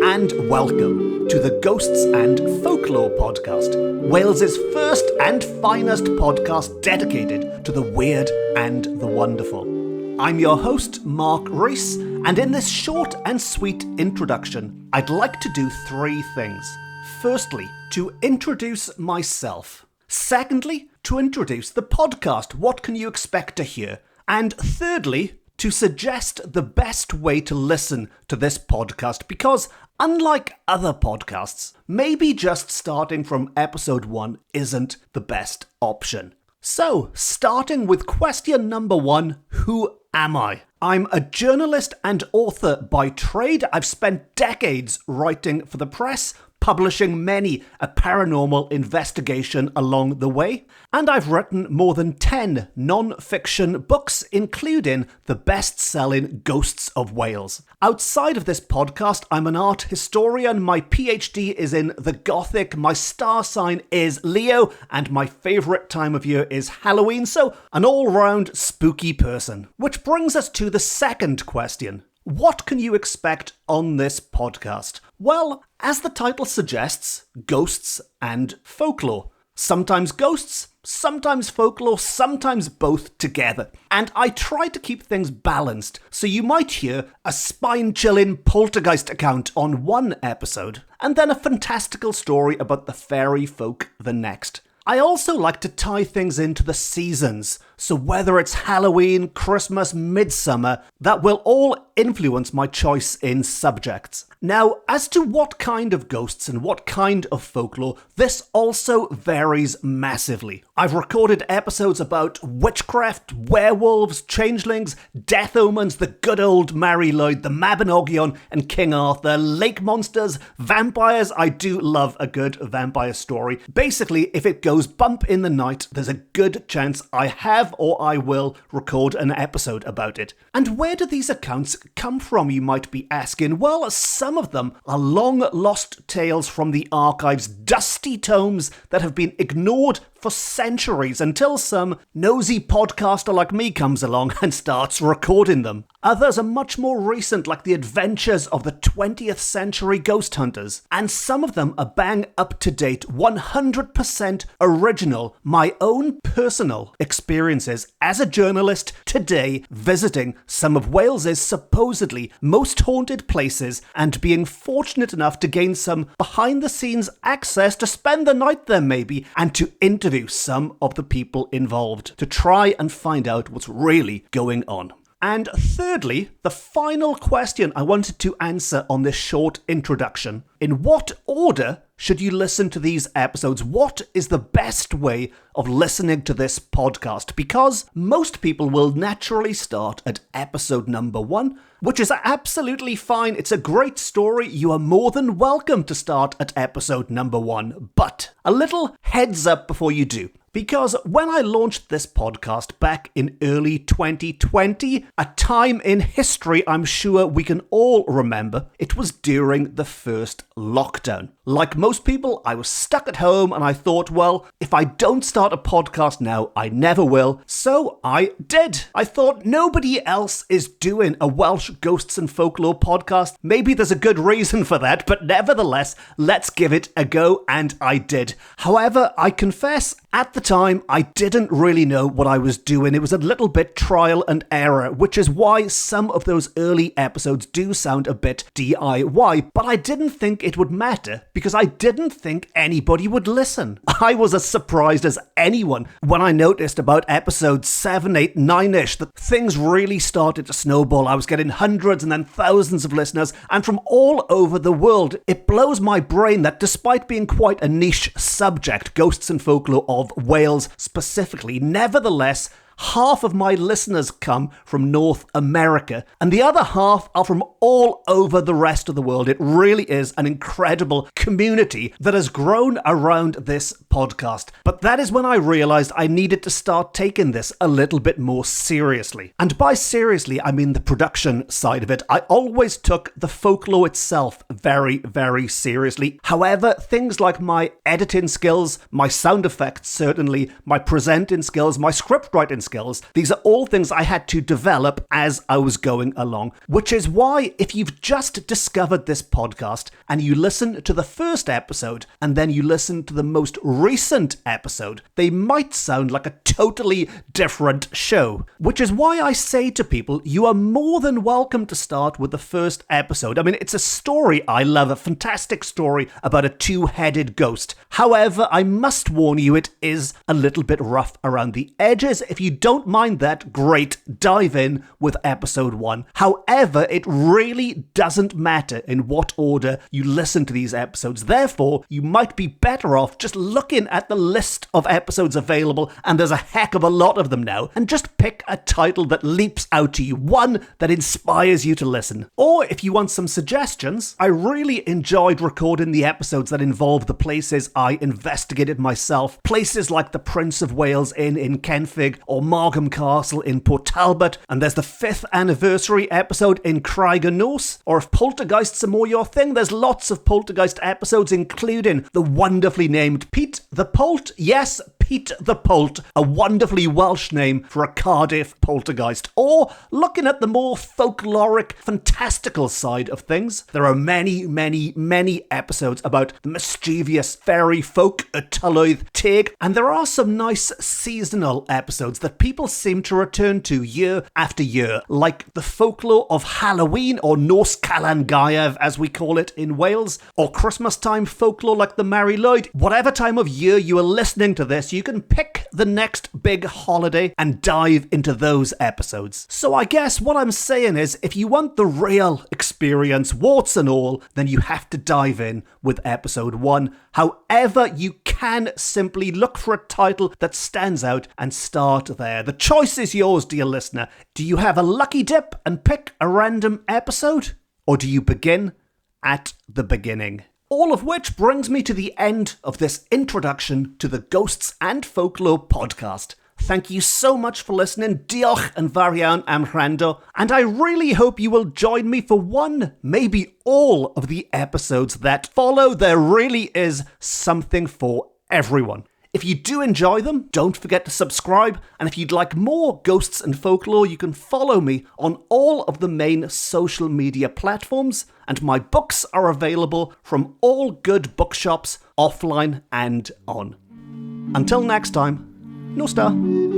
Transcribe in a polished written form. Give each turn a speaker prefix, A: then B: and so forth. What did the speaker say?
A: and welcome to the Ghosts and Folklore podcast, Wales's first and finest podcast dedicated to the weird and the wonderful. I'm your host, Mark Rees, and in this short and sweet introduction, I'd like to do three things. Firstly, to introduce myself. Secondly, to introduce the podcast, what can you expect to hear? And thirdly, to suggest the best way to listen to this podcast, because unlike other podcasts, maybe just starting from episode 1 isn't the best option. So, starting with question number 1, who am I? I'm a journalist and author by trade. I've spent decades writing for the press, publishing many a paranormal investigation along the way, and I've written more than 10 non-fiction books, including the best-selling Ghosts of Wales. Outside of this podcast, I'm an art historian, my PhD is in the Gothic, my star sign is Leo, and my favourite time of year is Halloween, so an all-round spooky person. Which brings us to the second question. What can you expect on this podcast? Well, as the title suggests, ghosts and folklore. Sometimes ghosts, sometimes folklore, sometimes both together. And I try to keep things balanced, so you might hear a spine-chilling poltergeist account on one episode, and then a fantastical story about the fairy folk the next. I also like to tie things into the seasons, so whether it's Halloween, Christmas, Midsummer, that will all influence my choice in subjects. Now, as to what kind of ghosts and what kind of folklore, this also varies massively. I've recorded episodes about witchcraft, werewolves, changelings, death omens, the good old Mari Lwyd, the Mabinogion and King Arthur, lake monsters, vampires. I do love a good vampire story. Basically, if it goes bump in the night, there's a good chance I have or I will record an episode about it. And where do these accounts come from, you might be asking? Well, some of them are long-lost tales from the archives, dusty tomes that have been ignored for centuries until some nosy podcaster like me comes along and starts recording them. Others are much more recent, like the adventures of the 20th century ghost hunters. And some of them are bang up to date, 100% original, my own personal experiences as a journalist today visiting some of Wales's supposedly most haunted places and being fortunate enough to gain some behind-the-scenes access to spend the night there maybe and to interview some of the people involved to try and find out what's really going on. And thirdly, the final question I wanted to answer on this short introduction. In what order should you listen to these episodes? What is the best way of listening to this podcast? Because most people will naturally start at episode number 1, which is absolutely fine. It's a great story. You are more than welcome to start at episode number 1. But a little heads up before you do. Because when I launched this podcast back in early 2020, a time in history I'm sure we can all remember, it was during the first lockdown. Like most people, I was stuck at home and I thought, well, if I don't start a podcast now, I never will. So I did. I thought nobody else is doing a Welsh Ghosts and Folklore podcast. Maybe there's a good reason for that, but nevertheless, let's give it a go, and I did. However, I confess, at the time, I didn't really know what I was doing. It was a little bit trial and error, which is why some of those early episodes do sound a bit DIY, but I didn't think it would matter because I didn't think anybody would listen. I was as surprised as anyone when I noticed about episode 7, 8, 9-ish that things really started to snowball. I was getting hundreds and then thousands of listeners, and from all over the world. It blows my brain that despite being quite a niche subject, ghosts and folklore of Wales specifically, nevertheless, half of my listeners come from North America, and the other half are from all over the rest of the world. It really is an incredible community that has grown around this podcast. But that is when I realized I needed to start taking this a little bit more seriously. And by seriously, I mean the production side of it. I always took the folklore itself very, very seriously. However, things like my editing skills, my sound effects certainly, my presenting skills, my script writing skills. These are all things I had to develop as I was going along, which is why if you've just discovered this podcast and you listen to the first episode and then you listen to the most recent episode, they might sound like a totally different show, which is why I say to people, you are more than welcome to start with the first episode. I mean, it's a story I love, a fantastic story about a two-headed ghost. However, I must warn you, it is a little bit rough around the edges. If you don't mind that, great, dive in with episode 1. However, it really doesn't matter in what order you listen to these episodes. Therefore, you might be better off just looking at the list of episodes available, and there's a heck of a lot of them now, and just pick a title that leaps out to you, one that inspires you to listen. Or if you want some suggestions, I really enjoyed recording the episodes that involve the places I investigated myself, places like the Prince of Wales Inn in Kenfig or Margam Castle in Port Talbot, and there's the 5th anniversary episode in Craig-y-Nos, or if poltergeists are more your thing, there's lots of poltergeist episodes including the wonderfully named Pete the Polt. Yes, Pete the Polt, a wonderfully Welsh name for a Cardiff poltergeist. Or looking at the more folkloric, fantastical side of things, there are many episodes about the mischievous fairy folk at Tylwyth Teg, and there are some nice seasonal episodes that people seem to return to year after year, like the folklore of Halloween, or Nos Calan Gaeaf as we call it in Wales, or Christmas time folklore like the Mari Lwyd. Whatever time of year you are listening to this, you can pick the next big holiday and dive into those episodes. So I guess what I'm saying is, if you want the real experience, warts and all, then you have to dive in with episode 1. However, you can simply look for a title that stands out and start there. The choice is yours, dear listener. Do you have a lucky dip and pick a random episode? Or do you begin at the beginning? All of which brings me to the end of this introduction to the Ghosts and Folklore podcast. Thank you so much for listening. Diolch yn fawr iawn am wrando. And I really hope you will join me for one, maybe all of the episodes that follow. There really is something for everyone. If you do enjoy them, don't forget to subscribe. And if you'd like more Ghosts and Folklore, you can follow me on all of the main social media platforms. And my books are available from all good bookshops, offline and on. Until next time, Nosta.